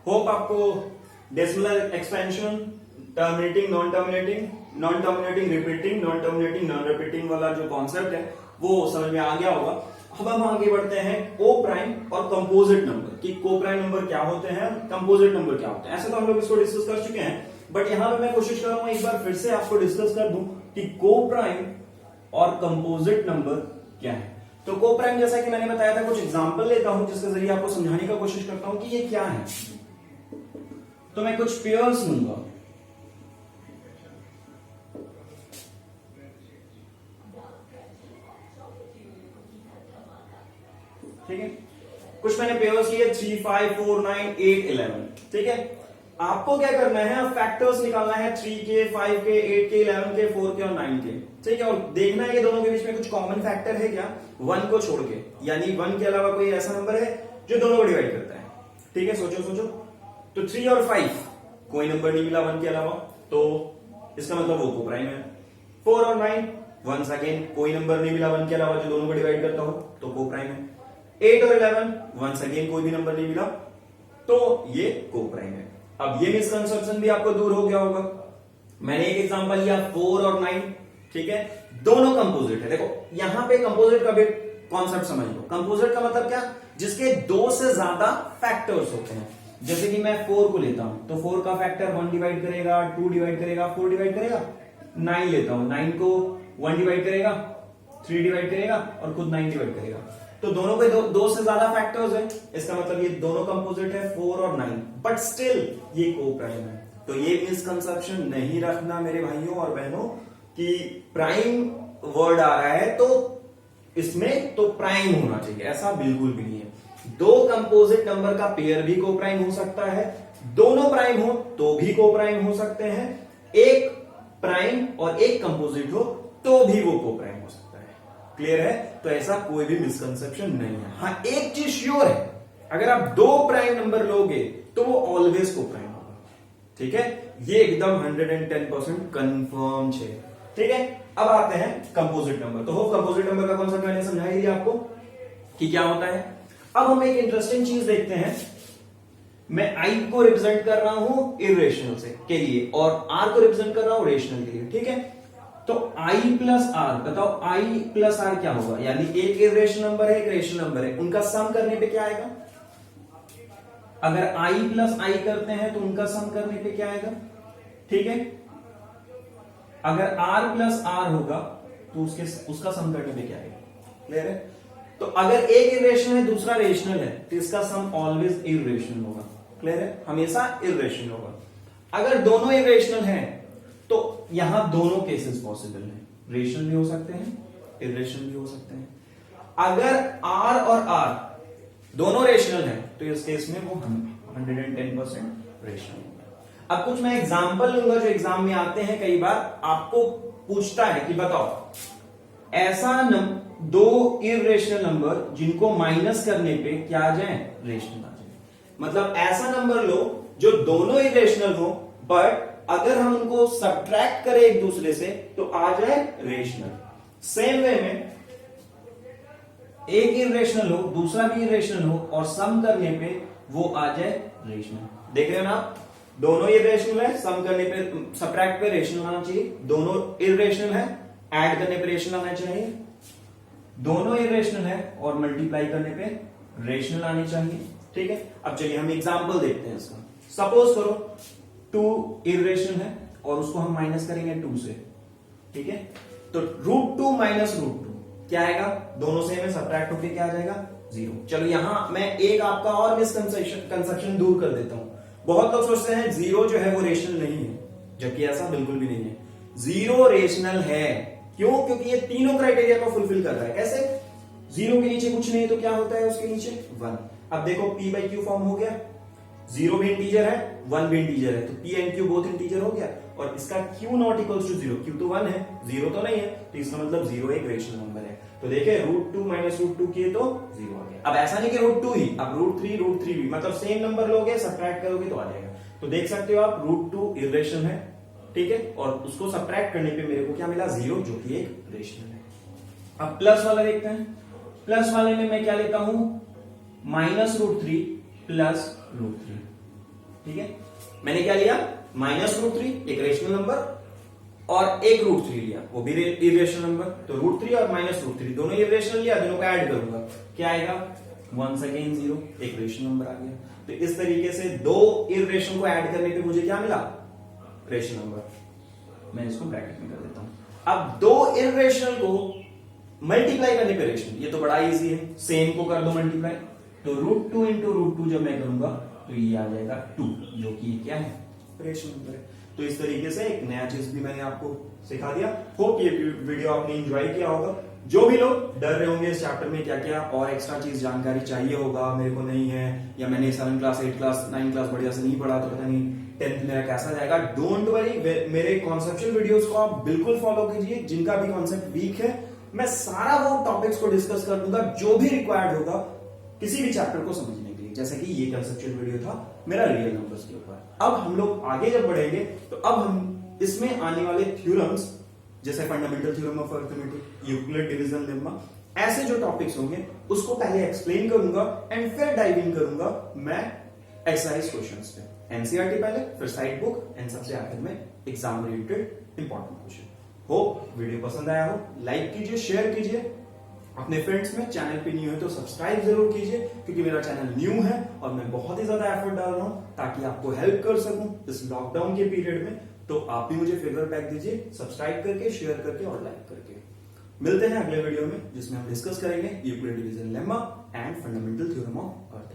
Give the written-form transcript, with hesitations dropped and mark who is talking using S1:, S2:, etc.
S1: Hope आपको decimal expansion, terminating, non terminating, non terminating repeating, non terminating non repeating वाला जो concept है वो समझ में आ गया होगा। अब हम आगे बढ़ते हैं को प्राइम और कंपोजिट नंबर कि को प्राइम नंबर क्या होते हैं, कंपोजिट नंबर क्या होते हैं। ऐसे तो हम लोग इसको डिस्कस कर चुके हैं, बट यहां पे मैं कोशिश कर रहा हूं एक बार फिर से आपको डिस्कस कर दूं कि को प्राइम और कंपोजिट नंबर क्या है। तो को प्राइम जैसा कि मैंने बताया था, कुछ एग्जांपल लेता हूं जिसके जरिए आपको समझाने का कोशिश करता हूं कि ये क्या है। तो मैं कुछ पेयर्स लूंगा, ठीक है। कुछ मैंने पेयर्स लिए 3, 5, 4, 9, 8, 11, ठीक है। आपको क्या करना है, फैक्टर्स निकालना है 3 के, 5 के, 8 के, 11 के, 4 के और 9 के, ठीक है। और देखना है कि दोनों के बीच में कुछ कॉमन फैक्टर है क्या, 1 को छोड़ के, यानी 1 के अलावा कोई ऐसा नंबर है जो दोनों को डिवाइड करता है, ठीक है। सोचो सोचो, तो 3 और 5 कोई नंबर नहीं मिला 1 के अलावा, तो इसका मतलब वो को प्राइम है। 4 और 9 वंस अगेन कोई नंबर नहीं मिला 1 के अलावा जो दोनों को डिवाइड करता हो, तो को प्राइम है। 8 और 11 वंस अगेन कोई भी नंबर नहीं मिला, तो ये को प्राइम है। अब ये मिसकंसेप्शन भी आपको दूर हो गया होगा। मैंने एक एग्जांपल लिया 4 और 9, ठीक है, दोनों कंपोजिट है। देखो यहां पे कंपोजिट का भी कॉन्सेप्ट समझ लो। कंपोजिट का मतलब क्या, जिसके 2 से ज्यादा फैक्टर्स होते हैं। जैसे कि मैं 4 को लेता हूं तो 4 का फैक्टर 1 डिवाइड करेगा, 2 डिवाइड करेगा, 4 डिवाइड करेगा। 9 लेता हूं, 9 को 1 डिवाइड करेगा, 3 डिवाइड करेगा और खुद 9 डिवाइड करेगा। तो दोनों पे 2 से ज्यादा फैक्टर्स है, इसका मतलब ये दोनों कंपोजिट है 4 और 9, बट स्टिल ये को प्राइम है। तो ये मिसकंसेप्शन नहीं रखना मेरे भाइयों और बहनों कि प्राइम वर्ड आ रहा है तो इसमें तो प्राइम होना चाहिए, ऐसा बिल्कुल भी नहीं है। 2 कंपोजिट नंबर का पेयर भी को प्राइम हो सकता है, दोनों प्राइम हो तो भी को प्राइम हो सकते हैं, एक प्राइम और एक कंपोजिट हो तो भी वो को प्राइम हो सकता है। क्लियर है? तो ऐसा कोई भी मिसकंसेप्शन नहीं है। हाँ एक चीज श्योर है, अगर आप 2 प्राइम नंबर लोगे तो वो ऑलवेज को प्राइम होगा, ठीक है। ये एकदम 110% कंफर्म है, ठीक है। अब आते हैं कंपोजिट नंबर। तो होप कंपोजिट नंबर का कॉन्सेप्ट मैंने समझा ही दिया आपको कि क्या होता है। अब हम एक इंटरेस्टिंग चीज देखते हैं। मैं आई को रिप्रेजेंट कर रहा हूं इरेशनल से के लिए और आर को रिप्रेजेंट कर रहा हूं रेशनल के लिए, ठीक है। तो i प्लस आर, बताओ i प्लस आर क्या होगा, यानी एक इरेशनल नंबर है, एक रेशनल नंबर है, उनका सम करने पे क्या आएगा। अगर i प्लस आई करते हैं तो उनका सम करने पे क्या आएगा, ठीक है। अगर r प्लस आर होगा तो उसका सम करने पे क्या आएगा। क्लियर है? तो अगर एक इरेशनल है दूसरा रेशनल है तो इसका सम ऑलवेज इरेशनल होगा। क्लियर है? हमेशा इरेशनल होगा। अगर दोनों इरेशनल हैं तो यहां दोनों केसेस पॉसिबल हैं, रेशनल भी हो सकते हैं, इरेशनल भी हो सकते हैं। अगर r और r दोनों रेशनल हैं तो इस केस में वो 110% रेशनल होगा। अब कुछ मैं एग्जांपल लूंगा जो एग्जाम में आते हैं, कई बार आपको पूछता है कि बताओ ऐसा 2 इरेशनल नंबर जिनको माइनस करने पे क्या आ जाए, रेशनल आ जाए। मतलब ऐसा नंबर लो जो दोनों इरेशनल हो बट अगर हम उनको सब्ट्रैक्ट करें एक दूसरे से तो आ जाए रेशनल। सेम वे में एक इरेशनल हो दूसरा भी इरेशनल हो और सम करने पे वो आ जाए रेशनल। देख रहे हो ना, दोनों इरेशनल है, सम करने पे सब्ट्रैक्ट पे रेशनल आना चाहिए। दोनों इरेशनल है, ऐड करने पे रेशनल आना चाहिए। दोनों इरेशनल है और मल्टीप्लाई करने पे रेशनल आनी चाहिए, ठीक है। अब चलिए हम एग्जांपल देखते हैं इसका। सपोज करो 2 इरेशनल है और उसको हम माइनस करेंगे 2 से, ठीक है। तो √2 माइनस √2 क्या आएगा, दोनों से में सब्ट्रैक्ट होकर क्या आ जाएगा, 0। चलो यहां मैं एक आपका और मिसकंसेप्शन दूर कर देता हूं। बहुत लोग सोचते हैं 0 जो है वो रेशनल नहीं है, जबकि ऐसा बिल्कुल भी नहीं है। 0 रेशनल है, क्यों? क्योंकि ये तीनों क्राइटेरिया को फुलफिल कर रहा है। कैसे? 0 के नीचे कुछ नहीं तो क्या होता है उसके नीचे 1। अब देखो p/q फॉर्म हो गया, 0 भी इंटीजर है 1 भी इंटीजर है, तो p and q both integer हो गया। और इसका q not equals to 0, q तो 1 है 0 तो नहीं है, तो इसका मतलब 0 एक रेशनल नंबर है। तो देखे √2 माइनस √2 किए तो 0 आ गया। अब ऐसा नहीं कि √2 ही, अब √3 भी, मतलब सेम नंबर लोगे सब्ट्रैक्ट करोगे तो आ जाएगा। तो देख सकते हो आप √2 इरेशनल है, ठीक है, और उसको सब्ट्रैक्ट करने पे मेरे को क्या मिला, 0, जो कि एक रेशनल है। अब प्लस वाला देखते हैं। प्लस वाले में मैं क्या लेता हूं, -√3 प्लस √3, ठीक है, मैंने क्या लिया, -√3 एक रेशनल नंबर और एक √3 लिया, वो भी इरेशनल नंबर। तो √3 और -√3 दोनों इरेशनल लिया, दोनों को ऐड करूंगा, क्या आएगा, 1 अगेन 0, एक रेशनल नंबर आ गया। तो इस तरीके से दो इरेशनल को ऐड करने पे मुझे क्या मिला, रेशनल नंबर। मैं इसको ब्रैकेट में कर देता हूं। अब दो इरेशनल को मल्टीप्लाई करने पे रेशनल, ये तो बड़ा इजी है, सेम को कर दो मल्टीप्लाई, तो √2 इंटू √2 जब मैं करूंगा तो ये आ जाएगा 2, जो कि क्या है, रेशनल नंबर है। तो इस तरीके से एक नया चीज भी मैंने आपको सिखा दिया। होप ये वीडियो आपने एंजॉय किया होगा। जो भी लोग डर रहे होंगे इस चैप्टर में क्या क्या और एक्स्ट्रा चीज जानकारी चाहिए होगा, मेरे को नहीं है, या मैंने 7 क्लास 8 क्लास 9 क्लास बढ़िया से नहीं पढ़ा तो पता नहीं 10th मेरा कैसा जाएगा, डोंट वरी, मेरे कॉन्सेप्चुअल वीडियोस को आप बिल्कुल फॉलो कीजिए। जिनका भी कॉन्सेप्ट वीक है, मैं सारा वो टॉपिक्स को डिस्कस कर दूंगा जो भी रिक्वायर्ड होगा किसी भी चैप्टर को समझने के लिए। जैसे कि ये कंसेप्चुअल वीडियो था मेरा रियल नंबर्स के ऊपर। अब हम लोग आगे जब बढ़ेंगे तो अब हम इसमें आने वाले थ्योरम्स, जैसे fundamental theorem of arithmetic, Euclid division lemma, ऐसे जो टॉपिक्स होंगे उसको पहले एक्सप्लेन करूंगा एंड फिर डाइव इन करूंगा मैं एक्सरसाइज क्वेश्चंस पे। एनसीईआरटी पहले, फिर साइड बुक एंड सबसे आखिर में exam related important question. Hope video पसंद आया हो, लाइक कीजिए, शेयर कीजिए अपने फ्रेंड्स में। चैनल पे न्यू है तो सब्सक्राइब जरूर कीजिए, क्योंकि मेरा चैनल न्यू है और मैं बहुत ही ज्यादा एफर्ट डाल रहा हूं ताकि आपको हेल्प कर सकूं इस लॉकडाउन के पीरियड में। तो आप भी मुझे फेवर बैक दीजिए, सब्सक्राइब करके, शेयर करके और लाइक करके। मिलते हैं अगले वीडियो में, जिसमें हम डिस्कस करेंगे Euclid division lemma and fundamental theorem of earth.